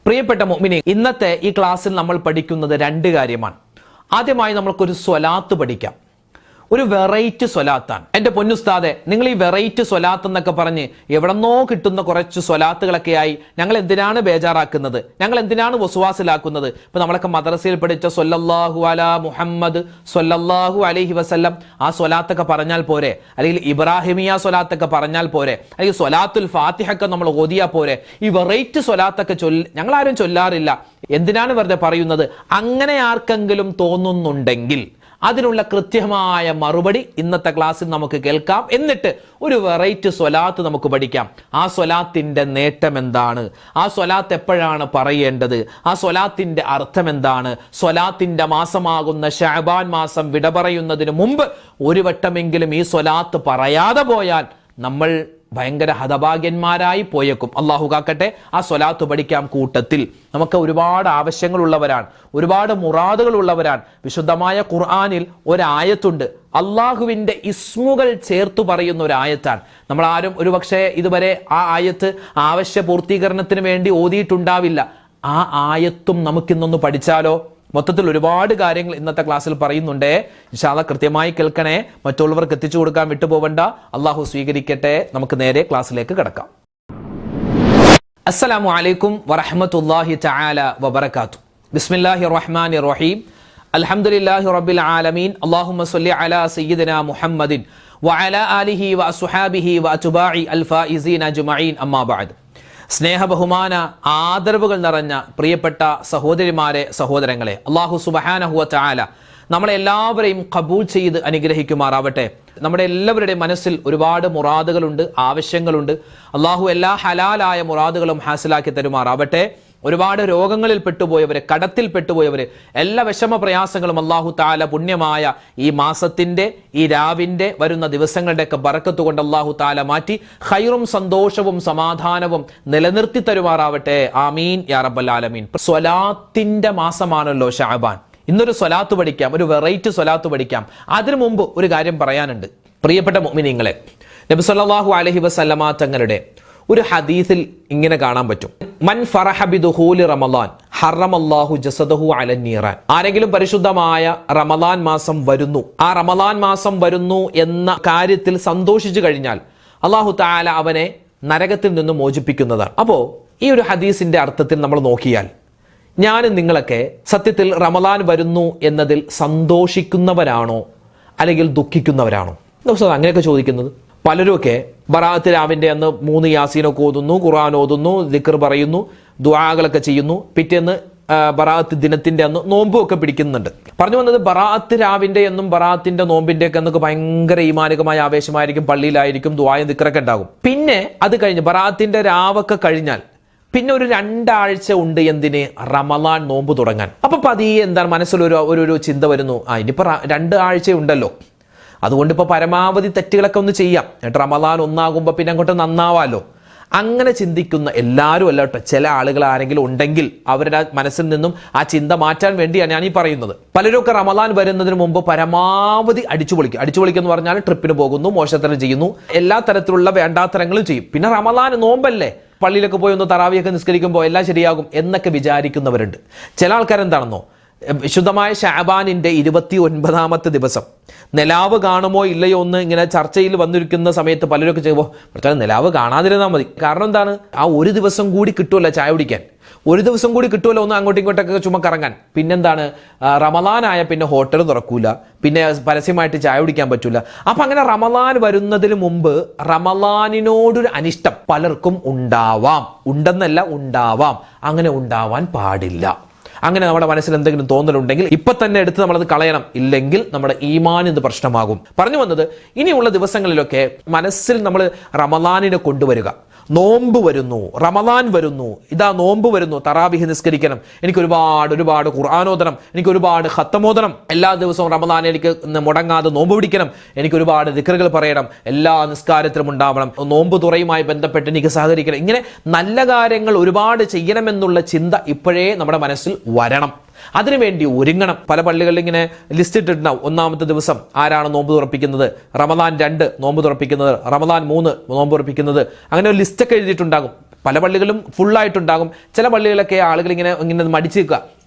പ്രിയപ്പെട്ട മുഅ്മിനീൻ, ഇന്നത്തെ ഈ ക്ലാസ്സിൽ നമ്മൾ പഠിക്കുന്നത് രണ്ട് കാര്യമാണ്. ആദ്യമായി നമ്മൾക്കൊരു സ്വലാത്ത് പഠിക്കാം. ഒരു വെറൈറ്റി സ്വലാത്താണ്. എൻ്റെ പൊന്നുസ്താദെ, നിങ്ങൾ ഈ വെറൈറ്റി സ്വലാത്ത് എന്നൊക്കെ പറഞ്ഞ് എവിടെന്നോ കിട്ടുന്ന കുറച്ച് സ്വലാത്തുകളൊക്കെയായി ഞങ്ങൾ എന്തിനാണ് ബേജാറാക്കുന്നത്, ഞങ്ങൾ എന്തിനാണ് വസ്വാസിലാക്കുന്നത്? ഇപ്പൊ നമ്മളൊക്കെ മദ്രസയിൽ പഠിച്ച സ്വല്ലല്ലാഹു അലാ മുഹമ്മദ് സ്വല്ലല്ലാഹു അലൈഹി വസല്ലം, ആ സ്വലാത്തൊക്കെ പറഞ്ഞാൽ പോരെ? അല്ലെങ്കിൽ ഇബ്രാഹിമിയ സ്വലാത്തൊക്കെ പറഞ്ഞാൽ പോരെ? അല്ലെങ്കിൽ സ്വലാത്തുൽ ഫാത്തിഹ ഒക്കെ നമ്മൾ ഓതിയാ പോരെ? ഈ വെറൈറ്റി സ്വലാത്തൊക്കെ ഞങ്ങൾ ആരും ചൊല്ലാറില്ല. എന്തിനാണ് വെറുതെ പറയുന്നത്? അങ്ങനെ ആർക്കെങ്കിലും തോന്നുന്നുണ്ടെങ്കിൽ അതിനുള്ള കൃത്യമായ മറുപടി ഇന്നത്തെ ക്ലാസ്സിൽ നമുക്ക് കേൾക്കാം. എന്നിട്ട് ഒരു വെറൈറ്റി സ്വലാത്ത് നമുക്ക് പഠിക്കാം. ആ സ്വലാത്തിന്റെ നേട്ടം എന്താണ്? ആ സ്വലാത്ത് എപ്പോഴാണ് പറയേണ്ടത്? ആ സ്വലാത്തിന്റെ അർത്ഥം എന്താണ്? സ്വലാത്തിന്റെ മാസമാകുന്ന ശഅബാൻ മാസം വിട പറയുന്നതിന് മുമ്പ് ഒരു വട്ടമെങ്കിലും ഈ സ്വലാത്ത് പറയാതെ പോയാൽ നമ്മൾ ഭയങ്കര ഹതഭാഗ്യന്മാരായി പോയേക്കും. അള്ളാഹു കാക്കട്ടെ. ആ സ്വലാത്ത് പഠിക്കാം. കൂട്ടത്തിൽ നമുക്ക് ഒരുപാട് ആവശ്യങ്ങളുള്ളവരാണ്, ഒരുപാട് മുറാദുകൾ ഉള്ളവരാണ്. വിശുദ്ധമായ ഖുർആനിൽ ഒരായത്തുണ്ട്, അള്ളാഹുവിന്റെ ഇസ്മുകൾ ചേർത്തു പറയുന്ന ഒരു ആയത്താണ്. നമ്മൾ ആരും ഒരുപക്ഷെ ഇതുവരെ ആ ആയത്ത് ആവശ്യ പൂർത്തീകരണത്തിന് വേണ്ടി ഓതിയിട്ടുണ്ടാവില്ല. ആ ആയത്തും നമുക്കിന്നൊന്ന് പഠിച്ചാലോ? മൊത്തത്തിൽ ഒരുപാട് കാര്യങ്ങൾ ഇന്നത്തെ ക്ലാസ്സിൽ പറയുന്നുണ്ട്. ഇൻഷാ അല്ലാഹ് കൃത്യമായി കേൾക്കണേ, മറ്റുള്ളവർക്ക് എത്തിച്ചു കൊടുക്കാൻ വിട്ടുപോകണ്ട. അള്ളാഹു സ്വീകരിക്കട്ടെ. നമുക്ക് നേരെ ക്ലാസ്സിലേക്ക് കടക്കാം. അസ്സലാമു അലൈക്കും വറഹ്മത്തുള്ളാഹി തആല വബറകാതുഹു. ബിസ്മില്ലാഹിർ റഹ്മാനിർ റഹീം. അൽഹംദുലില്ലാഹി റബ്ബിൽ ആലമീൻ. അല്ലാഹുമ്മ സ്വല്ലി അലാ സയ്യിദിനാ മുഹമ്മദിൻ വഅലാ ആലിഹി വഅസ്ഹാബിഹി വഅത്ബാഇ അൽ ഫായിസീന അജ്മഈൻ. അമ്മാ ബഅദ്. സ്നേഹ ബഹുമാന ആദരവുകൾ നിറഞ്ഞ പ്രിയപ്പെട്ട സഹോദരിമാരെ, സഹോദരങ്ങളെ, അല്ലാഹു സുബ്ഹാനഹു വ തആല നമ്മളെ എല്ലാവരെയും ഖബൂൽ ചെയ്ത് അനുഗ്രഹിക്കുമാറാവട്ടെ. നമ്മുടെ എല്ലാവരുടെയും മനസ്സിൽ ഒരുപാട് മുറാദുകളുണ്ട്, ആവശ്യങ്ങളുണ്ട്. അല്ലാഹു എല്ലാ ഹലാലായ മുറാദുകളും ഹാസിലാക്കി തരുമാറാവട്ടെ. ഒരുപാട് രോഗങ്ങളിൽ പെട്ടുപോയവര്, കടത്തിൽ പെട്ടുപോയവര്, എല്ലാ വിഷമ പ്രയാസങ്ങളും അല്ലാഹു തആല പുണ്യമായ ഈ മാസത്തിന്റെ, ഈ രാവിന്റെ, വരുന്ന ദിവസങ്ങളുടെയൊക്കെ ബറക്കത്ത് കൊണ്ട് അല്ലാഹു തആല മാറ്റി ഖൈറും സന്തോഷവും സമാധാനവും നിലനിർത്തി തരുമാറാവട്ടെ. ആമീൻ യാ റബ്ബൽ ആലമീൻ. സ്വലാത്തിന്റെ മാസമാണല്ലോ ശഅബാൻ. ഇന്നൊരു സ്വലാത്ത് പഠിക്കാം, ഒരു വെറൈറ്റി സ്വലാത്ത് പഠിക്കാം. അതിനു മുമ്പ് ഒരു കാര്യം പറയാനുണ്ട്. പ്രിയപ്പെട്ട മുഅ്മിനീങ്ങളെ, നബി സല്ലല്ലാഹു അലൈഹി വസല്ലമ തങ്ങളുടെ ഒരു ഹദീസിൽ ഇങ്ങനെ കാണാൻ പറ്റും, മൻ ഫറഹ ബിദുഖൂലി റമളാൻ ഹറമല്ലാഹു ജസദഹു അലൻ നീറാൻ. ആരെങ്കിലും പരിശുദ്ധമായ റമളാൻ മാസം വരുന്നു, ആ റമളാൻ മാസം വരുന്നു എന്ന കാര്യത്തിൽ സന്തോഷിച്ചു കഴിഞ്ഞാൽ അല്ലാഹു തആല അവനെ നരകത്തിൽ നിന്ന് മോചിപ്പിക്കുന്നതാണ്. അപ്പോ ഈ ഒരു ഹദീസിന്റെ അർത്ഥത്തിൽ നമ്മൾ നോക്കിയാൽ, ഞാനും നിങ്ങളൊക്കെ സത്യത്തിൽ റമളാൻ വരുന്നു എന്നതിൽ സന്തോഷിക്കുന്നവരാണോ അല്ലെങ്കിൽ ദുഃഖിക്കുന്നവരാണോ? അങ്ങനെയൊക്കെ ചോദിക്കുന്നത്. പലരുമൊക്കെ ബറാഅത്ത് രാവിന്റെ അന്ന് 3 യാസീനൊക്കെ ഓതുന്നു, ഖുർആൻ ഓതുന്നു, ദിക്ർ പറയുന്നു, ദുആകളൊക്കെ ചെയ്യുന്നു. പിറ്റേന്ന് ബറാഅത്ത് ദിനത്തിന്റെ അന്ന് നോമ്പും ഒക്കെ പിടിക്കുന്നുണ്ട്. പറഞ്ഞു വന്നത്, ബറാഅത്ത് രാവിന്റെ എന്നും ബറാഅത്തിന്റെ നോമ്പിന്റെ ഒക്കെ എന്നൊക്കെ ഭയങ്കര ഈമാനികമായ ആവേശമായിരിക്കും, പള്ളിയിലായിരിക്കും, ദുആയും ദിക്റൊക്കെ ഉണ്ടാകും. പിന്നെ അത് കഴിഞ്ഞ് ബറാഅത്തിന്റെ രാവൊക്കെ കഴിഞ്ഞാൽ പിന്നെ ഒരു 2 ആഴ്ച ഉണ്ട് എന്തിന്? റമളാൻ നോമ്പ് തുടങ്ങാൻ. അപ്പൊ പതിയെ എന്താണ് മനസ്സിലൊരു ചിന്ത വരുന്നു, ഇനിയിപ്പോ 2 ആഴ്ച ഉണ്ടല്ലോ, അതുകൊണ്ട് ഇപ്പൊ പരമാവധി തെറ്റുകളൊക്കെ ഒന്ന് ചെയ്യാം, എന്നിട്ട് റമളാൻ ഒന്നാകുമ്പോ പിന്നെ അങ്ങോട്ട് നന്നാവാലോ. അങ്ങനെ ചിന്തിക്കുന്ന എല്ലാവരും അല്ല കേട്ടോ. ചില ആളുകൾ ആരെങ്കിലും ഉണ്ടെങ്കിൽ അവരുടെ മനസ്സിൽ നിന്നും ആ ചിന്ത മാറ്റാൻ വേണ്ടിയാണ് ഞാൻ ഈ പറയുന്നത്. പലരൊക്കെ റമളാൻ വരുന്നതിന് മുമ്പ് പരമാവധി അടിച്ചുപൊളിക്കും. അടിച്ചുപൊളിക്കുക എന്ന് പറഞ്ഞാൽ ട്രിപ്പിന് പോകുന്നു, മോശത്തരം ചെയ്യുന്നു, എല്ലാ തരത്തിലുള്ള വേണ്ടാത്തരങ്ങളും ചെയ്യും. പിന്നെ റമളാൻ നോമ്പല്ലേ, പള്ളിയിലൊക്കെ പോയി ഒന്ന് തറാവിയൊക്കെ നിസ്കരിക്കുമ്പോൾ എല്ലാം ശരിയാകും എന്നൊക്കെ വിചാരിക്കുന്നവരുണ്ട്. ചില ആൾക്കാരെന്താണെന്നോ, വിശുദ്ധമായ ശഅബാനിന്റെ 29ാമത്തെ ദിവസം നിലാവ് കാണുമോ ഇല്ലയോ എന്ന് ഇങ്ങനെ ചർച്ചയിൽ വന്നിരിക്കുന്ന സമയത്ത് പലരൊക്കെ ചെയ്യുമ്പോൾ നിലാവ് കാണാതിരുന്നാൽ മതി. കാരണം എന്താണ്? ആ ഒരു ദിവസം കൂടി കിട്ടുമല്ലോ ചായ കുടിക്കാൻ, ഒരു ദിവസം കൂടി കിട്ടുമല്ലോ ഒന്ന് അങ്ങോട്ടും ഇങ്ങോട്ടൊക്കെ ചുമ്മാ കറങ്ങാൻ. പിന്നെന്താണ്, റമളാനായ പിന്നെ ഹോട്ടൽ തുറക്കൂല, പിന്നെ പരസ്യമായിട്ട് ചായ കുടിക്കാൻ പറ്റൂല. അപ്പൊ അങ്ങനെ റമളാൻ വരുന്നതിന് മുമ്പ് റമളാനിനോടൊരു അനിഷ്ടം പലർക്കും ഉണ്ടാവാം. ഉണ്ടെന്നല്ല, ഉണ്ടാവാം. അങ്ങനെ ഉണ്ടാവാൻ പാടില്ല. അങ്ങനെ നമ്മുടെ മനസ്സിൽ എന്തെങ്കിലും തോന്നലുണ്ടെങ്കിൽ ഇപ്പൊ തന്നെ എടുത്ത് നമ്മളത് കളയണം. ഇല്ലെങ്കിൽ നമ്മുടെ ഈമാൻ ഇത് പ്രശ്നമാകും. പറഞ്ഞു വന്നത്, ഇനിയുള്ള ദിവസങ്ങളിലൊക്കെ മനസ്സിൽ നമ്മൾ റമളാനിനെ കൊണ്ടുവരിക. നോമ്പ് വരുന്നു, റമളാൻ വരുന്നു, ഇതാ നോമ്പ് വരുന്നു, തറാവിഹ് നിസ്കരിക്കണം, എനിക്ക് ഒരുപാട് ഖുർആനോദനം, എനിക്ക് ഒരുപാട് ഖത്തമോദനം, എല്ലാ ദിവസവും റമളാൻ എനിക്ക് മുടങ്ങാതെ നോമ്പ് പിടിക്കണം, എനിക്ക് ഒരുപാട് ദിക്റുകൾ പറയണം, എല്ലാ നിസ്കാരത്തിലും ഉണ്ടാവണം, നോമ്പ് തുറയുമായി ബന്ധപ്പെട്ട് എനിക്ക് സഹകരിക്കണം. ഇങ്ങനെ നല്ല കാര്യങ്ങൾ ഒരുപാട് ചെയ്യണമെന്നുള്ള ചിന്ത ഇപ്പോഴേ നമ്മുടെ മനസ്സിൽ വരണം. അതിനുവേണ്ടി ഒരുങ്ങണം. പല പള്ളികളിൽ ഇങ്ങനെ ലിസ്റ്റ് ഇട്ടിട്ടുണ്ടാവും. 1-ാമത്തെ ദിവസം ആരാണ് നോമ്പ് തുറപ്പിക്കുന്നത്, റമളാൻ 2 നോമ്പ് തുറപ്പിക്കുന്നത്, റമളാൻ 3 നോമ്പ് തുറപ്പിക്കുന്നത്, അങ്ങനെ ഒരു ലിസ്റ്റൊക്കെ എഴുതിയിട്ടുണ്ടാകും. പല പള്ളികളും ഫുള്ളായിട്ടുണ്ടാകും. ചില പള്ളികളൊക്കെ ആളുകൾ ഇങ്ങനെ മടിച്ചു നിൽക്കുക.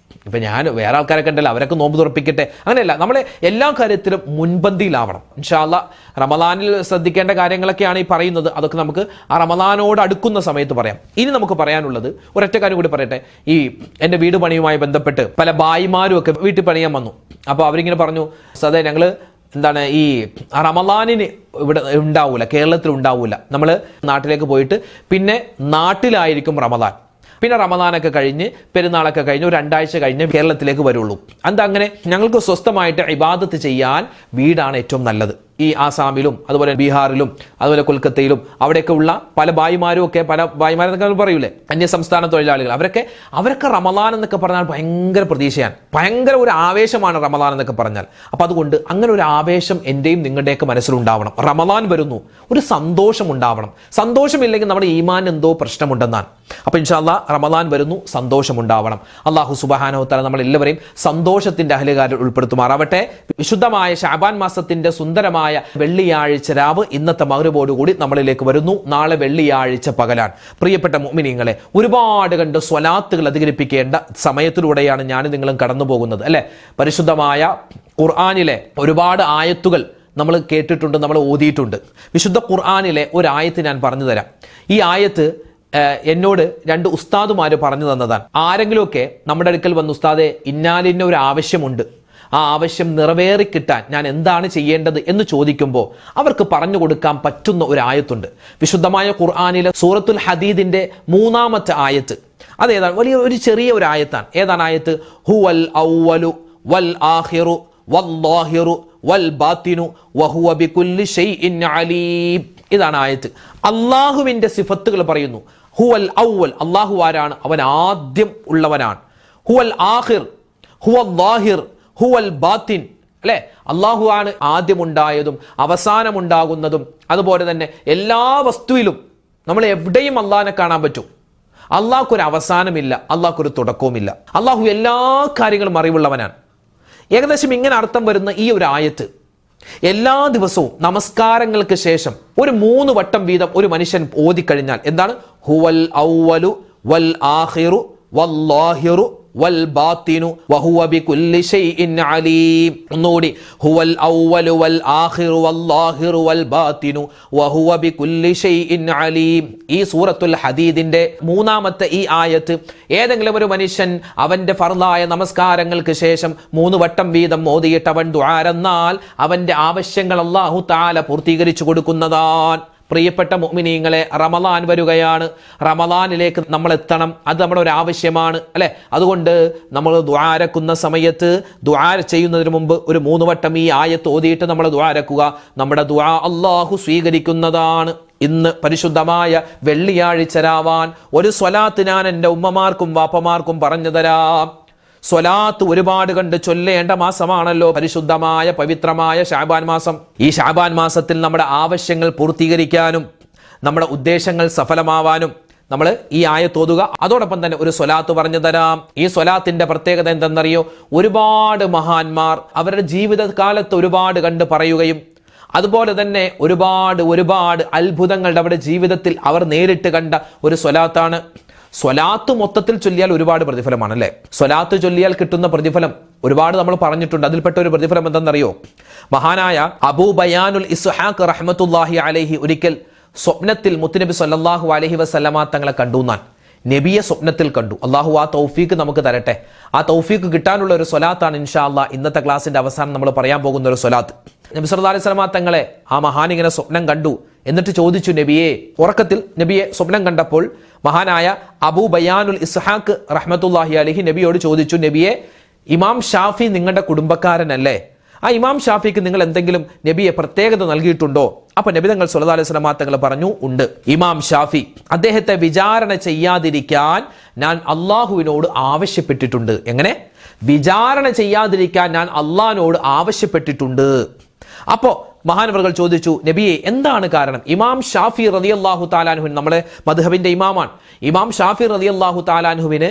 ഇപ്പം ഞാൻ വേറെ ആൾക്കാരൊക്കെ ഉണ്ടല്ലോ, അവരൊക്കെ നോമ്പ് തുറപ്പിക്കട്ടെ, അങ്ങനെയല്ല. നമ്മൾ എല്ലാ കാര്യത്തിലും മുൻപന്തിയിലാവണം. ഇൻഷാ അല്ലാഹ് റമദാനിൽ ശ്രദ്ധിക്കേണ്ട കാര്യങ്ങളൊക്കെയാണ് ഈ പറയുന്നത്. അതൊക്കെ നമുക്ക് ആ റമദാനോട് അടുക്കുന്ന സമയത്ത് പറയാം. ഇനി നമുക്ക് പറയാനുള്ളത് ഒരൊറ്റ കാര്യം കൂടി പറയട്ടെ. ഈ എൻ്റെ വീട് പണിയുമായി ബന്ധപ്പെട്ട് പല ഭായിമാരും ഒക്കെ വീട്ടിൽ പണിയാൻ വന്നു. അപ്പോൾ അവരിങ്ങനെ പറഞ്ഞു, സദേ ഞങ്ങൾ ഈ റമദാനിന് ഇവിടെ ഉണ്ടാവൂല, കേരളത്തിൽ ഉണ്ടാവൂല. നമ്മൾ നാട്ടിലേക്ക് പോയിട്ട് പിന്നെ നാട്ടിലായിരിക്കും റമദാൻ. പിന്നെ റമദാനൊക്കെ കഴിഞ്ഞ് പെരുന്നാളൊക്കെ കഴിഞ്ഞ് ഒരു 2 ആഴ്ച കഴിഞ്ഞ് കേരളത്തിലേക്ക് വരുള്ളൂ. എന്താ അങ്ങനെ? ഞങ്ങൾക്ക് സ്വസ്ഥമായിട്ട് ഇബാദത്ത് ചെയ്യാൻ വീടാണ് ഏറ്റവും നല്ലത്. ഈ ആസാമിലും അതുപോലെ ബീഹാറിലും അതുപോലെ കൊൽക്കത്തയിലും അവിടെയൊക്കെ ഉള്ള പല ഭായിമാരും ഒക്കെ, പല ഭായിമാരെന്നൊക്കെ പറയൂലേ, അന്യ സംസ്ഥാന തൊഴിലാളികൾ, അവരൊക്കെ റമദാൻ എന്നൊക്കെ പറഞ്ഞാൽ ഭയങ്കര പ്രതീക്ഷയാണ്, ഭയങ്കര ഒരു ആവേശമാണ് റമദാൻ എന്നൊക്കെ പറഞ്ഞാൽ. അപ്പം അതുകൊണ്ട് അങ്ങനെ ഒരു ആവേശം എൻ്റെയും നിങ്ങളുടെയൊക്കെ മനസ്സിലുണ്ടാവണം. റമദാൻ വരുന്നു, ഒരു സന്തോഷം ഉണ്ടാവണം. സന്തോഷമില്ലെങ്കിൽ നമ്മുടെ ഈമാൻ എന്തോ പ്രശ്നമുണ്ടെന്നാണ്. അപ്പോൾ ഇൻഷാ അല്ലാഹ് റമദാൻ വരുന്നു, സന്തോഷമുണ്ടാവണം. അല്ലാഹു സുബ്ഹാനഹു വ തആല നമ്മളെല്ലാവരെയും സന്തോഷത്തിന്റെ അഹലുകാരിൽ ഉൾപ്പെടുത്തുമാറാവട്ടെ. വിശുദ്ധമായ ശഅബാൻ മാസത്തിന്റെ സുന്ദരമായ വെള്ളിയാഴ്ച രാവ് ഇന്നത്തെ മഗ്‌രിബോടുകൂടി നമ്മളിലേക്ക് വരുന്നു. നാളെ വെള്ളിയാഴ്ച പകലാണ്. പ്രിയപ്പെട്ട മുഅ്മിനീങ്ങളെ, ഒരുപാട് കണ്ട് സ്വലാത്തുകൾ അധികരിപ്പിക്കേണ്ട സമയത്തിലൂടെയാണ് ഞാൻ നിങ്ങളും കടന്നു പോകുന്നത് അല്ലെ. പരിശുദ്ധമായ ഖുർആനിലെ ഒരുപാട് ആയത്തുകൾ നമ്മൾ കേട്ടിട്ടുണ്ട്, നമ്മൾ ഓതിയിട്ടുണ്ട്. വിശുദ്ധ ഖുർആനിലെ ഒരു ആയത്ത് ഞാൻ പറഞ്ഞു തരാം. ഈ ആയത്ത് എന്നോട് 2 ഉസ്താദുമാര് പറഞ്ഞു തന്നതാണ്. ആരെങ്കിലുമൊക്കെ നമ്മുടെ അടുക്കൽ വന്ന്, ഉസ്താദെ ഇന്നാലിന്ന ഒരു ആവശ്യമുണ്ട്, ആ ആവശ്യം നിറവേറി കിട്ടാൻ ഞാൻ എന്താണ് ചെയ്യേണ്ടത് എന്ന് ചോദിക്കുമ്പോൾ അവർക്ക് പറഞ്ഞു കൊടുക്കാൻ പറ്റുന്ന ഒരു ആയത്തുണ്ട്. വിശുദ്ധമായ ഖുർആനിലെ സൂറത്തുൽ ഹദീദിന്റെ 3-ാമത്തെ ആയത്ത്. അതേതാണ്? വലിയ ഒരു ചെറിയ ഒരു ആയത്താണ്. ഏതാണ് ആയത്ത്? ഹുവൽ അവ്വലു വൽ ആഖിറു വല്ലാഹിറു വൽ ബാത്തിനു വഹുവ ബികുല്ലി ഷൈഇൻ അലീം. ഇതാണ് ആയത്ത്. അള്ളാഹുവിന്റെ സിഫത്തുകൾ പറയുന്നു. ഹുവൽ അവ്വൽ, അള്ളാഹു ആരാണ്? അവൻ ആദ്യം ഉള്ളവനാണ്. ഹുവൽ ആഖിർ, ഹുവൽ ലാഹിർ, ഹുവൽ ബാത്തിൻ, അല്ലെ? അള്ളാഹു ആണ് ആദ്യമുണ്ടായതും അവസാനമുണ്ടാകുന്നതും. അതുപോലെ തന്നെ എല്ലാ വസ്തുവിലും നമ്മൾ എവിടെയും അള്ളാഹിനെ കാണാൻ പറ്റും. അള്ളാഹ്ക്കൊരു അവസാനമില്ല, അള്ളാഹ്ക്കൊരു തുടക്കവുമില്ല. അള്ളാഹു എല്ലാ കാര്യങ്ങളും അറിവുള്ളവനാണ്. ഏകദേശം ഇങ്ങനെ അർത്ഥം വരുന്ന ഈ ഒരു ആയത്ത് എല്ലാ ദിവസവും നമസ്കാരങ്ങൾക്ക് ശേഷം ഒരു 3 വട്ടം വീതം ഒരു മനുഷ്യൻ ഓതിക്കഴിഞ്ഞാൽ എന്താണ്? ഹുവൽ അവ്വലു വൽ ആഖിറു വല്ലാഹിറു വൽ ബാത്തിനു വഹുവ ബികുല്ലി ഷൈഇൻ അലീം. ഒന്നുകൂടി, ഹുവൽ അവ്വലു വൽ ആഖിറു വല്ലാഹിറു വൽ ബാത്തിനു വഹുവ ബികുല്ലി ഷൈഇൻ അലീം. ഈ സൂറത്തുൽ ഹദീദിന്റെ 3-ാമത്തെ ഈ ആയത്ത് ഏതെങ്കിലും ഒരു മനുഷ്യൻ അവന്റെ ഫർളായ നമസ്കാരങ്ങൾക്ക് ശേഷം 3 വട്ടം വീതം ഓതിയിട്ട് അവൻ ദുആരെന്നാൽ അവന്റെ ആവശ്യങ്ങൾ അല്ലാഹു തആല പൂർത്തീകരിച്ചു കൊടുക്കുന്നതാണ്. പ്രിയപ്പെട്ട മുഅ്മിനീങ്ങളെ, റമദാൻ വരികയാണ്. റമദാനിലേക്ക് നമ്മൾ എത്തണം. അത് നമ്മുടെ ഒരു ആവശ്യമാണ് അല്ലെ. അതുകൊണ്ട് നമ്മൾ ദുആരക്കുന്ന സമയത്ത്, ദുആ ചെയ്യുന്നതിന് മുമ്പ് ഒരു 3 വട്ടം ഈ ആയത്ത് ഓതിയിട്ട് നമ്മൾ ദുആരക്കുക. നമ്മുടെ ദുആ അല്ലാഹു സ്വീകരിക്കുന്നതാണ്. ഇന്ന് പരിശുദ്ധമായ വെള്ളിയാഴ്ച രാവാൻ ഒരു സ്വലാത്ത് ഞാൻ എൻ്റെ ഉമ്മമാർക്കും വാപ്പമാർക്കും പറഞ്ഞു തരാം. സ്വലാത്ത് ഒരുപാട് കണ്ട് ചൊല്ലേണ്ട മാസമാണല്ലോ പരിശുദ്ധമായ പവിത്രമായ ശഅബാൻ മാസം. ഈ ശഅബാൻ മാസത്തിൽ നമ്മുടെ ആവശ്യങ്ങൾ പൂർത്തീകരിക്കാനും നമ്മുടെ ഉദ്ദേശങ്ങൾ സഫലമാവാനും നമ്മൾ ഈ ആയത്ത് ഓതുക. അതോടൊപ്പം തന്നെ ഒരു സ്വലാത്ത് പറഞ്ഞു തരാം. ഈ സ്വലാത്തിന്റെ പ്രത്യേകത എന്തെന്നറിയോ? ഒരുപാട് മഹാന്മാർ അവരുടെ ജീവിതകാലത്ത് ഒരുപാട് കണ്ട് പറയുകയും അതുപോലെ തന്നെ ഒരുപാട് അത്ഭുതങ്ങളുടെ അവരുടെ ജീവിതത്തിൽ അവർ നേരിട്ട് കണ്ട ഒരു സ്വലാത്താണ്. സ്വലാത്ത് മൊത്തത്തിൽ ചൊല്ലിയാൽ ഒരുപാട് പ്രതിഫലമാണ് അല്ലേ. സ്വലാത്ത് ചൊല്ലിയാൽ കിട്ടുന്ന പ്രതിഫലം ഒരുപാട് നമ്മൾ പറഞ്ഞിട്ടുണ്ട്. അതിൽപ്പെട്ട ഒരു പ്രതിഫലം എന്തെന്നറിയോ? മഹാനായ അബൂ ബയാനുൽ ഇസ്ഹാഖ് റഹ്മത്തുള്ളാഹി അലൈഹി ഒരിക്കൽ സ്വപ്നത്തിൽ മുത്തുനബി സല്ലല്ലാഹു അലൈഹി വസല്ലമ തങ്ങളെ കണ്ടു. നബിയെ സ്വപ്നത്തിൽ കണ്ടു. അള്ളാഹു ആ തൗഫീക്ക് നമുക്ക് തരട്ടെ. ആ തൗഫീക്ക് കിട്ടാനുള്ള ഒരു സ്വലാത്താണ് ഇൻഷാ അല്ലാഹ് ഇന്നത്തെ ക്ലാസിന്റെ അവസാനം നമ്മൾ പറയാൻ പോകുന്ന ഒരു സ്വലാത്ത്. നബി സല്ലല്ലാഹു അലൈഹി വസല്ലമ തങ്ങളെ ആ മഹാൻ ഇങ്ങനെ സ്വപ്നം കണ്ടു. എന്നിട്ട് ചോദിച്ചു നബിയെ, ഉറക്കത്തിൽ നബിയെ സ്വപ്നം കണ്ടപ്പോൾ മഹാനായ അബൂ ബയാനുൽ ഇസ്ഹാഖ് റഹ്മത്തുള്ളാഹി അലൈഹി നബിയോട് ചോദിച്ചു, നബിയെ, ഇമാം ഷാഫി നിങ്ങളുടെ കുടുംബക്കാരനല്ലേ? ആ ഇമാം ഷാഫിക്ക് നിങ്ങൾ എന്തെങ്കിലും നബിയെ പ്രത്യേകത നൽകിയിട്ടുണ്ടോ? അപ്പൊ നബി തങ്ങൾ സല്ലല്ലാഹു അലൈഹി വസല്ലം തങ്ങൾ പറഞ്ഞു, ഉണ്ട്. ഇമാം ഷാഫി അദ്ദേഹത്തെ വിചാരണ ചെയ്യാതിരിക്കാൻ ഞാൻ അള്ളാഹുവിനോട് ആവശ്യപ്പെട്ടിട്ടുണ്ട്. എങ്ങനെ? വിചാരണ ചെയ്യാതിരിക്കാൻ ഞാൻ അള്ളാഹിനോട് ആവശ്യപ്പെട്ടിട്ടുണ്ട്. അപ്പോ മഹാനവറുകൾ ചോദിച്ചു, നബിയെ എന്താണ് കാരണം? ഇമാം ഷാഫി റളിയല്ലാഹു തആല അൻഹു നമ്മുടെ മദ്ഹബിന്റെ ഇമാമാണ്. ഇമാം ഷാഫി റളിയല്ലാഹു തആല അൻഹുവിനെ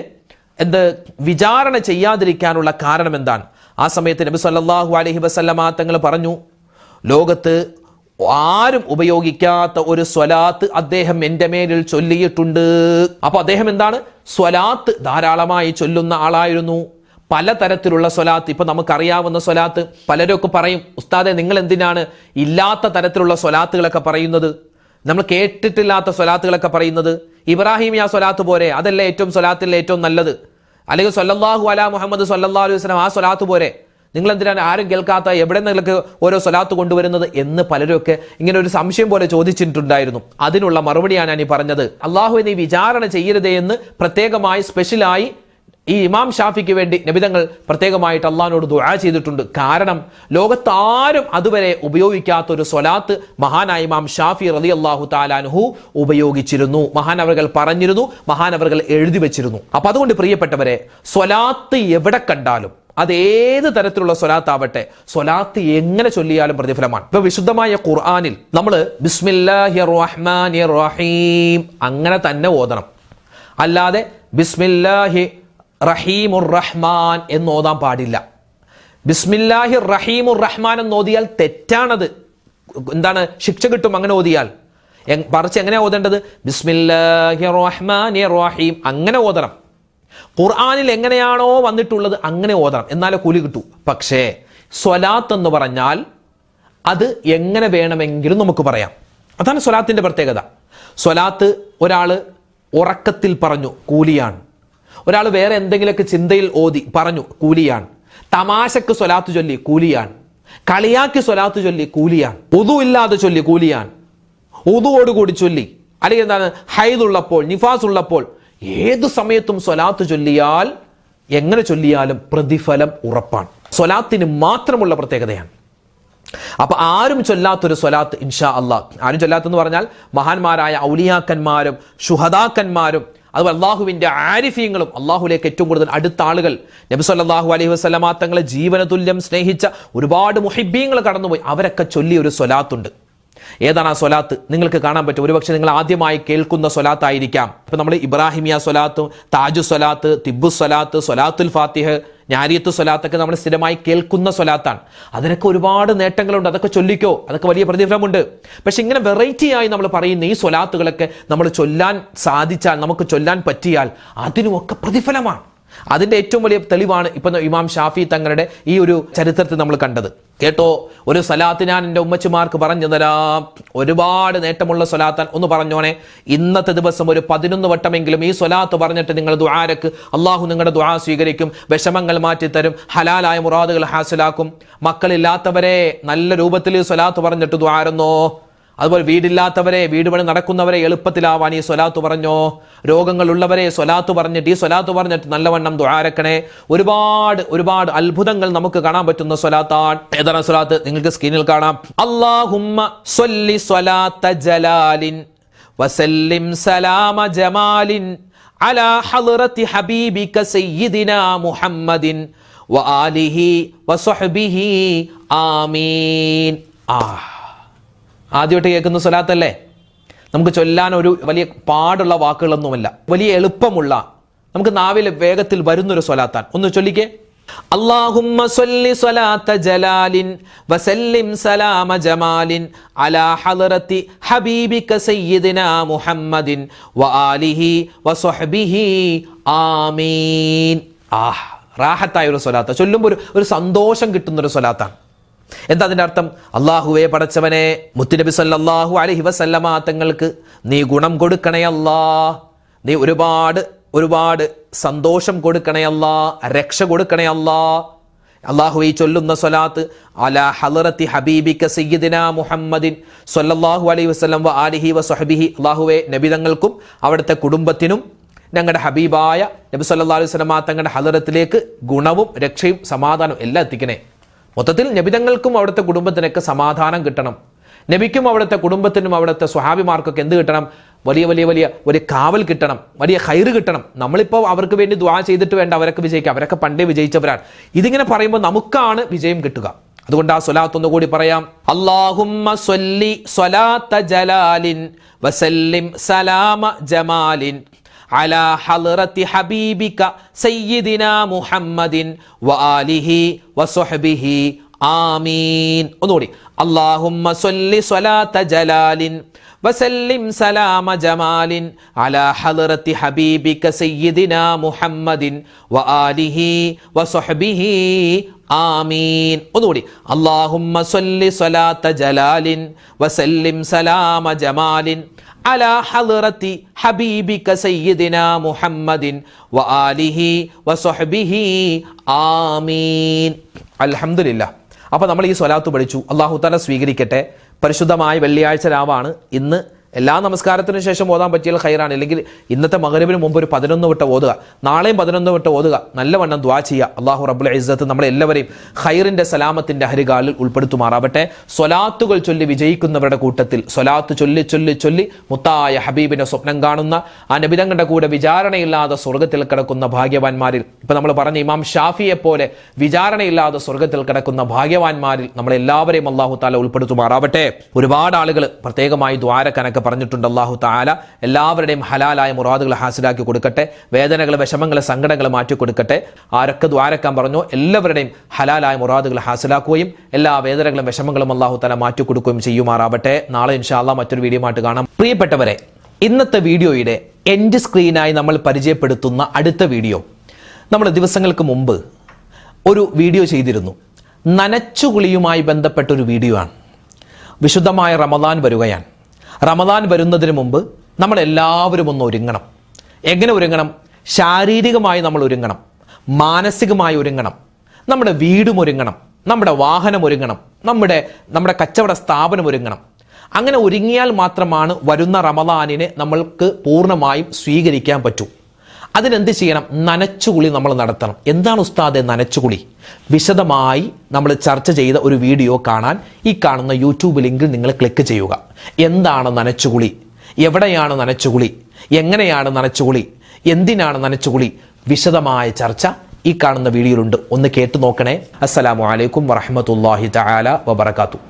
വിചാരണ ചെയ്യാതിരിക്കാനുള്ള കാരണം എന്താണ്? ആ സമയത്ത് നബി സല്ലല്ലാഹു അലൈഹി വസല്ലമ തങ്ങൾ പറഞ്ഞു, ലോകത്ത് ആരും ഉപയോഗിക്കാത്ത ഒരു സ്വലാത്ത് അദ്ദേഹം എൻ്റെ മേലിൽ ചൊല്ലിയിട്ടുണ്ട്. അപ്പൊ അദ്ദേഹം എന്താണ്? സ്വലാത്ത് ധാരാളമായി ചൊല്ലുന്ന ആളായിരുന്നു. പലതരത്തിലുള്ള സ്വലാത്ത്, ഇപ്പൊ നമുക്കറിയാവുന്ന സ്വലാത്ത്. പലരൊക്കെ പറയും, ഉസ്താദെ നിങ്ങൾ എന്തിനാണ് ഇല്ലാത്ത തരത്തിലുള്ള സ്വലാത്തുകളൊക്കെ പറയുന്നത്, നമ്മൾ കേട്ടിട്ടില്ലാത്ത സ്വലാത്തുകളൊക്കെ പറയുന്നത്? ഇബ്രാഹിമിയ സ്വലാത്ത് പോരെ, അതല്ലേ ഏറ്റവും സ്വലാത്തിൽ ഏറ്റവും നല്ലത്? അല്ലെങ്കിൽ സല്ലല്ലാഹു അലാ മുഹമ്മദ് സല്ലല്ലാഹു അലൈഹി വസല്ലം ആ സ്വലാത്ത് പോരെ, നിങ്ങൾ എന്തിനാണ് ആരും കേൾക്കാത്ത എവിടെ നിങ്ങൾക്ക് ഓരോ സ്വലാത്ത് കൊണ്ടുവരുന്നത് എന്ന് പലരൊക്കെ ഇങ്ങനെ ഒരു സംശയം പോലെ ചോദിച്ചിട്ടുണ്ടായിരുന്നു. അതിനുള്ള മറുപടിയാണ് ഞാൻ ഈ പറഞ്ഞത്. അള്ളാഹുവെ നീ വിചാരണ ചെയ്യരുതേ എന്ന് പ്രത്യേകമായി സ്പെഷ്യലായി ഈ ഇമാം ഷാഫിക്ക് വേണ്ടി നബിതങ്ങൾ പ്രത്യേകമായിട്ട് അള്ളാഹിനോട് ദുആ ചെയ്തിട്ടുണ്ട്. കാരണം ലോകത്താരും അതുവരെ ഉപയോഗിക്കാത്ത ഒരു സ്വലാത്ത് മഹാനായ ഇമാം ഷാഫി റളിയല്ലാഹു തആല അൻഹു ഉപയോഗിച്ചിരുന്നു. മഹാനവറുകൾ പറഞ്ഞിരുന്നു, മഹാനവറുകൾ എഴുതി വെച്ചിരുന്നു. അപ്പൊ അതുകൊണ്ട് പ്രിയപ്പെട്ടവരെ, സ്വലാത്ത് എവിടെ കണ്ടാലും അത് ഏത് തരത്തിലുള്ള സ്വലാത്ത് ആവട്ടെ, സ്വലാത്ത് എങ്ങനെ ചൊല്ലിയാലും പ്രതിഫലമാണ്. ഇപ്പൊ വിശുദ്ധമായ ഖുർആനിൽ നമ്മൾ ബിസ്മില്ലാഹിർ റഹ്മാനിർ റഹീം അങ്ങനെ തന്നെ ഓതണം. അല്ലാതെ ബിസ്മില്ലാഹി റഹീമുർ റഹ്മാൻ എന്ന് ഓതാൻ പാടില്ല. ബിസ്മില്ലാഹി റഹീമുർ റഹ്മാൻ എന്ന് ഓതിയാൽ തെറ്റാണത്. എന്താണ്? ശിക്ഷ കിട്ടും അങ്ങനെ ഓതിയാൽ. മറിച്ച് എങ്ങനെയാ ഓതേണ്ടത്? ബിസ്മില്ലാഹി റഹ്മാനിർ റഹീം അങ്ങനെ ഓതണം. ഖുർആനിൽ എങ്ങനെയാണോ വന്നിട്ടുള്ളത് അങ്ങനെ ഓതണം, എന്നാലേ കൂലി കിട്ടൂ. പക്ഷേ സ്വലാത്ത് എന്ന് പറഞ്ഞാൽ അത് എങ്ങനെ വേണമെങ്കിലും നമുക്ക് പറയാം. അതാണ് സ്വലാത്തിന്റെ പ്രത്യേകത. സ്വലാത്ത് ഒരാൾ ഉറക്കത്തിൽ പറഞ്ഞു, കൂലിയാണ്. ഒരാൾ വേറെ എന്തെങ്കിലുമൊക്കെ ചിന്തയിൽ ഓതി പറഞ്ഞു, കൂലിയാണ്. തമാശക്ക് സ്വലാത്ത് ചൊല്ലി, കൂലിയാണ്. കളിയാക്കി സ്വലാത്ത് ചൊല്ലി, കൂലിയാണ്. ഉദു ഇല്ലാതെ ചൊല്ലി, കൂലിയാണ്. ഉദുവോടുകൂടി ചൊല്ലി, അല്ലെങ്കിൽ എന്താണ്, ഹൈദ് ഉള്ളപ്പോൾ, നിഫാസ് ഉള്ളപ്പോൾ, ഏതു സമയത്തും സ്വലാത്ത് ചൊല്ലിയാൽ എങ്ങനെ ചൊല്ലിയാലും പ്രതിഫലം ഉറപ്പാണ്. സ്വലാത്തിന് മാത്രമുള്ള പ്രത്യേകതയാണ്. അപ്പൊ ആരും ചൊല്ലാത്തൊരു സ്വലാത്ത് ഇൻഷാ അള്ളാഹ്, ആരും ചൊല്ലാത്തെന്ന് പറഞ്ഞാൽ മഹാന്മാരായ ഔലിയാക്കന്മാരും ശുഹദാക്കന്മാരും അതുപോലെ അള്ളാഹുവിന്റെ ആരിഫീങ്ങളും അള്ളാഹുലേക്ക് ഏറ്റവും കൂടുതൽ അടുത്ത ആളുകൾ, നബി സല്ലല്ലാഹു അലൈഹി വസല്ലമ തങ്ങളെ ജീവന തുല്യം സ്നേഹിച്ച ഒരുപാട് മുഹിബ്ബീങ്ങൾ കടന്നുപോയി, അവരൊക്കെ ചൊല്ലിയ ഒരു സ്വലാത്തുണ്ട്. ഏതാണ് ആ സ്വലാത്ത്? നിങ്ങൾക്ക് കാണാൻ പറ്റും. ഒരുപക്ഷെ നിങ്ങൾ ആദ്യമായി കേൾക്കുന്ന സ്വലാത്തായിരിക്കാം. ഇപ്പൊ നമ്മൾ ഇബ്രാഹിമിയ സ്വലാത്ത്, താജു സ്വലാത്ത്, തിബ്ബു സ്വലാത്ത്, സ്വലാത്തുൽ ഫാത്തിഹ്, ഞാരിയത്ത് സ്വലാത്തൊക്കെ നമ്മൾ സ്ഥിരമായി കേൾക്കുന്ന സ്വലാത്താണ്. അതിനൊക്കെ ഒരുപാട് നേട്ടങ്ങളുണ്ട്. അതൊക്കെ ചൊല്ലിക്കോ, അതൊക്കെ വലിയ പ്രതിഫലമുണ്ട്. പക്ഷെ ഇങ്ങനെ വെറൈറ്റി ആയി നമ്മൾ പറയുന്ന ഈ സ്വലാത്തുകളൊക്കെ നമ്മൾ ചൊല്ലാൻ സാധിച്ചാൽ, നമുക്ക് ചൊല്ലാൻ പറ്റിയാൽ അതിനുമൊക്കെ പ്രതിഫലമാണ്. അതിന്റെ ഏറ്റവും വലിയ തെളിവാണ് ഇപ്പൊ ഇമാം ഷാഫി തങ്ങളുടെ ഈ ഒരു ചരിത്രത്തിൽ നമ്മൾ കണ്ടത്. കേട്ടോ, ഒരു സ്വലാത്ത് ഞാൻ എൻ്റെ ഉമ്മച്ചിമാർക്ക് പറഞ്ഞു തരാം, ഒരുപാട് നേട്ടമുള്ള സ്വലാത്താൻ. ഒന്ന് പറഞ്ഞോണേ, ഇന്നത്തെ ദിവസം ഒരു 11 വട്ടമെങ്കിലും ഈ സ്വലാത്ത് പറഞ്ഞിട്ട് നിങ്ങൾ ദുആരക്ക് അള്ളാഹു നിങ്ങളുടെ ദുആ സ്വീകരിക്കും, വിഷമങ്ങൾ മാറ്റിത്തരും, ഹലാലായ മുറാദുകൾ ഹാസിലാക്കും. മക്കളില്ലാത്തവരെ നല്ല രൂപത്തിൽ ഈ സ്വലാത്ത് പറഞ്ഞിട്ട് ദുആരുന്നോ. അതുപോലെ വീടില്ലാത്തവരെ, വീട് പണി നടക്കുന്നവരെ എളുപ്പത്തിലാവാൻ ഈ സ്വലാത്ത് പറഞ്ഞോ. രോഗങ്ങളുള്ളവരെ സ്വലാത്ത് പറഞ്ഞിട്ട്, ഈ സ്വലാത്ത് പറഞ്ഞിട്ട് നല്ലവണ്ണം ദുആരക്കണേ. ഒരുപാട് ഒരുപാട് അത്ഭുതങ്ങൾ നമുക്ക് കാണാൻ പറ്റുന്ന സ്വലാത്താണ്. ഏതാണ് സ്വലാത്ത്? നിങ്ങൾക്ക് സ്ക്രീനിൽ കാണാം. അല്ലാഹുമ്മ സ്വല്ലി സ്വലാത്ത ജലാലിൻ വസല്ലിം സലാമ ജമാലിൻ അലാ ഹളറത്തി ഹബീബിക സയ്യിദിനാ മുഹമ്മദിൻ വആലിഹി വസഹ്ബിഹി ആമീൻ. ആദ്യമായിട്ട് കേൾക്കുന്ന സ്വലാത്തല്ലേ? നമുക്ക് ചൊല്ലാൻ ഒരു വലിയ പാടുള്ള വാക്കുകളൊന്നുമല്ല, വലിയ എളുപ്പമുള്ള, നമുക്ക് നാവിൽ വേഗത്തിൽ വരുന്നൊരു സ്വലാത്താൻ. ഒന്ന് ചൊല്ലിക്കേ. അല്ലാഹുമ്മ സ്വല്ലി സ്വലാത്ത ജലാലിൻ വസല്ലിം സലാമ ജമാലിൻ അലാ ഹളറത്തി ഹബീബിക സയ്യിദിനാ മുഹമ്മദിൻ വആലിഹി വസഹ്ബിഹി ആമീൻ. റാഹത്തായ ഒരു സ്വലാത്ത, ചൊല്ലുമ്പോൾ ഒരു സന്തോഷം കിട്ടുന്നൊരു സ്വലാത്താണ്. എന്താ അതിന്റെ അർത്ഥം? അള്ളാഹുവേ പടച്ചവനെ, മുത്തുനബി സല്ലല്ലാഹു അലൈഹി വസല്ലമ തങ്ങൾക്ക് നീ ഗുണം കൊടുക്കണേ അല്ലാ, നീ ഒരുപാട് ഒരുപാട് സന്തോഷം കൊടുക്കണേ അല്ലാ, രക്ഷ കൊടുക്കണേ അല്ലാ. അള്ളാഹു ഈ ചൊല്ലുന്ന സ്വലാത്ത് അലാ ഹളറത്തി ഹബീബിക സയ്യിദിനാ മുഹമ്മദിൻ സല്ലല്ലാഹു അലൈഹി വസല്ലം വ ആലിഹി വസഹ്ബിഹി. അള്ളാഹുവേ നബിതങ്ങൾക്കും അവിടുത്തെ കുടുംബത്തിനും ഞങ്ങളുടെ ഹബീബായ നബി സല്ലല്ലാഹു അലൈഹി വസല്ലമ തങ്ങളുടെ ഹളറത്തിലേക്ക് ഗുണവും രക്ഷയും സമാധാനവും എല്ലാം എത്തിക്കണേ. മൊത്തത്തിൽ നബിതങ്ങൾക്കും അവിടുത്തെ കുടുംബത്തിനൊക്കെ സമാധാനം കിട്ടണം. നബിക്കും അവിടുത്തെ കുടുംബത്തിനും അവിടുത്തെ സ്വഹാബിമാർക്കൊക്കെ എന്ത് കിട്ടണം? വലിയ വലിയ വലിയ ഒരു കാവൽ കിട്ടണം, വലിയ ഖൈറ് കിട്ടണം. നമ്മളിപ്പോൾ അവർക്ക് വേണ്ടി ദുആ ചെയ്തിട്ട് വേണ്ട അവരൊക്കെ വിജയിക്കുക, അവരൊക്കെ പണ്ടേ വിജയിച്ചവരാണ്. ഇതിങ്ങനെ പറയുമ്പോൾ നമുക്കാണ് വിജയം കിട്ടുക. അതുകൊണ്ട് ആ സ്വലാത്ത് ഒന്നുകൂടി പറയാം. അല്ലാഹുമ്മ സ്വല്ലി സ്വലാത്ത ജലാലിൻ വസല്ലിം സലാമ ജമാലിൻ അലാ ഹളറത്തി ഹബീബിക സയ്യിദിനാ മുഹമ്മദിൻ വആലിഹി വസഹ്ബിഹി ആമീൻ. ഒന്നുകൂടി. അല്ലാഹുമ്മ സ്വല്ലി സ്വലാത്ത ജലാലിൻ വസല്ലിം സലാമ ജമാലിൻ അലാ ഹളറത്തി ഹബീബിക സയ്യിദിനാ മുഹമ്മദിൻ വആലിഹി വസഹ്ബിഹി ആമീൻ. ഒന്നുകൂടി. അല്ലാഹുമ്മ സ്വല്ലി സ്വലാത്ത ജലാലിൻ വസല്ലിം സലാമ ജമാലിൻ അലാ ഹളറത്തി ഹബീബിക സയ്യിദിനാ മുഹമ്മദിൻ വആലിഹി വസഹ്ബിഹി ആമീൻ. അൽഹംദുലില്ലാഹ്. അപ്പോൾ നമ്മൾ ഈ സ്വലാത്ത് പഠിച്ചു. അല്ലാഹു തആല സ്വീകരിക്കട്ടെ. പരിശുദ്ധമായ വെള്ളിയാഴ്ച രാവാണ് ഇന്ന്. എല്ലാ നമസ്കാരത്തിനും ശേഷം ഓതാൻ പറ്റിയാൽ ഖൈറാണ്. അല്ലെങ്കിൽ ഇന്നത്തെ മഗ്‌രിബിന് മുമ്പ് ഒരു 11 വട്ടം ഓതുക, നാളെയും 11 വട്ടം ഓതുക. നല്ലവണ്ണം ദുആ ചെയ്യുക. അല്ലാഹു റബ്ബുൽ ഇസ്സത്ത് നമ്മളെല്ലാവരെയും ഖൈറിന്റെ സലാമത്തിന്റെ ഹരികാലിൽ ഉൾപ്പെടുത്തുമാറാവട്ടെ. സ്വലാത്തുകൾ ചൊല്ലി വിജയിക്കുന്നവരുടെ കൂട്ടത്തിൽ, സ്വലാത്ത് ചൊല്ലി ചൊല്ലി ചൊല്ലി മുത്തായ ഹബീബിനെ സ്വപ്നം കാണുന്ന ആ നബിതങ്ങളുടെ കൂടെ വിചാരണയില്ലാതെ സ്വർഗ്ഗത്തിൽ കിടക്കുന്ന ഭാഗ്യവാന്മാരിൽ, ഇപ്പൊ നമ്മൾ പറഞ്ഞ ഇമാം ഷാഫിയെ പോലെ വിചാരണയില്ലാതെ സ്വർഗ്ഗത്തിൽ കിടക്കുന്ന ഭാഗ്യവാന്മാരിൽ നമ്മളെല്ലാവരെയും അല്ലാഹു തആല ഉൾപ്പെടുത്തുമാറാവട്ടെ. ഒരുപാട് ആളുകൾ പ്രത്യേകമായി ദ്വാരക്കനക്ക് പറഞ്ഞിട്ടുണ്ട്. അല്ലാഹു തആല എല്ലാവരുടെയും ഹലാലായ മുറാദുകൾ ഹാസിലാക്കി കൊടുക്കട്ടെ. വേദനകൾ, വിഷമങ്ങൾ, സങ്കടങ്ങൾ മാറ്റി കൊടുക്കട്ടെ. ആരൊക്കെ ദ്വാരക്കാൻ പറഞ്ഞോ എല്ലാവരുടെയും ഹലാലായ മുറാദുകൾ ഹാസിലാക്കുകയും എല്ലാ വേദനകളും വിഷമങ്ങളും അല്ലാഹു തആല മാറ്റി കൊടുക്കുകയും ചെയ്യുമാറാവട്ടെ. നാളെ ഇൻഷാ അല്ലാഹ് മറ്റൊരു വീഡിയോ ആയിട്ട് കാണാം. പ്രിയപ്പെട്ടവരെ, ഇന്നത്തെ വീഡിയോയുടെ എൻഡ് സ്ക്രീനായി നമ്മൾ പരിചയപ്പെടുത്തുന്ന അടുത്ത വീഡിയോ, നമ്മൾ ദിവസങ്ങൾക്ക് മുമ്പ് ഒരു വീഡിയോ ചെയ്തിരുന്നു. നനച്ചുകുളിയുമായി ബന്ധപ്പെട്ട ഒരു വീഡിയോ ആണ്. വിശുദ്ധമായ റമദാൻ വരികയാണ്. റമദാൻ വരുന്നതിന് മുമ്പ് നമ്മൾ എല്ലാവരും ഒന്ന് ഒരുങ്ങണം. എങ്ങനെ ഒരുങ്ങണം? ശാരീരികമായി നമ്മൾ ഒരുങ്ങണം, മാനസികമായി ഒരുങ്ങണം, നമ്മുടെ വീടും ഒരുങ്ങണം, നമ്മുടെ വാഹനം ഒരുങ്ങണം, നമ്മുടെ കച്ചവട സ്ഥാപനം ഒരുങ്ങണം. അങ്ങനെ ഒരുങ്ങിയാൽ മാത്രമാണ് വരുന്ന റമദാനിനെ നമ്മൾക്ക് പൂർണ്ണമായും സ്വീകരിക്കാൻ പറ്റൂ. അതിനെന്ത് ചെയ്യണം? നനച്ചുകുളി നമ്മൾ നടത്തണം. എന്താണ് ഉസ്താദെ നനച്ചുകുളി? വിശദമായി നമ്മൾ ചർച്ച ചെയ്ത ഒരു വീഡിയോ കാണാൻ ഈ കാണുന്ന യൂട്യൂബ് ലിങ്കിൽ നിങ്ങൾ ക്ലിക്ക് ചെയ്യുക. എന്താണ് നനച്ചുകുളി? എവിടെയാണ് നനച്ചുകുളി? എങ്ങനെയാണ് നനച്ചുകുളി? എന്തിനാണ് നനച്ചുകുളി? വിശദമായ ചർച്ച ഈ കാണുന്ന വീഡിയോയിലുണ്ട്. ഒന്ന് കേട്ടു നോക്കണേ. അസ്സലാമു അലൈക്കും വറഹ്മത്തുള്ളാഹി തആല വബറകാതുഹു.